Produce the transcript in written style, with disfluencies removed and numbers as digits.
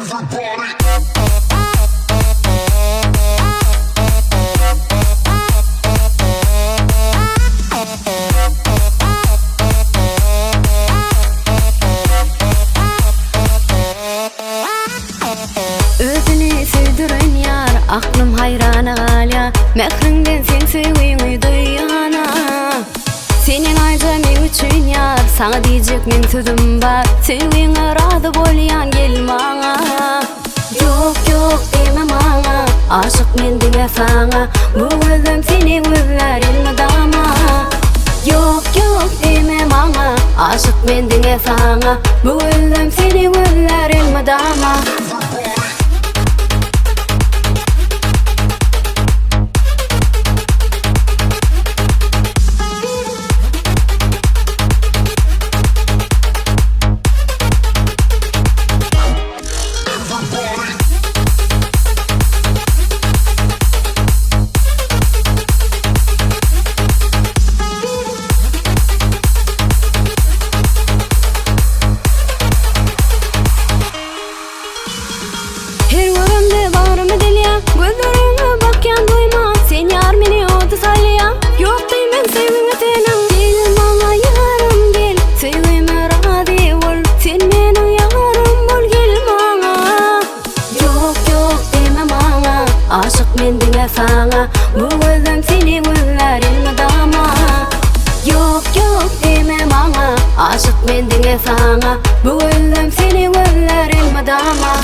Özünü sevdiren yar, aklım hayrana galya. Mehrinden sen sevini duyana. Senin ayca men üçün yar, sana diyecek men sözüm var. Sevine razı bolyan gel bana. Yok yok deme bana, aşık men diye sana. Bu gözüm seni gözler elmadama. Yok yok deme bana, aşık men diye sana. Bu gözüm seni gözler elmadama. Her varımda bağrımı delya, gözlerime bakyan duyma. Sen yar meni odu salya, yok deymen sevime tenim. Gel bana yarım gel, sevime razı ol. Sen benim yarım bol gel bana. Yok yok deme bana, aşık men diye sana. Bu gözüm seni gözler elmadama. Yok yok deme bana, aşık men diye sana. Bu gözüm seni gözler elmadama.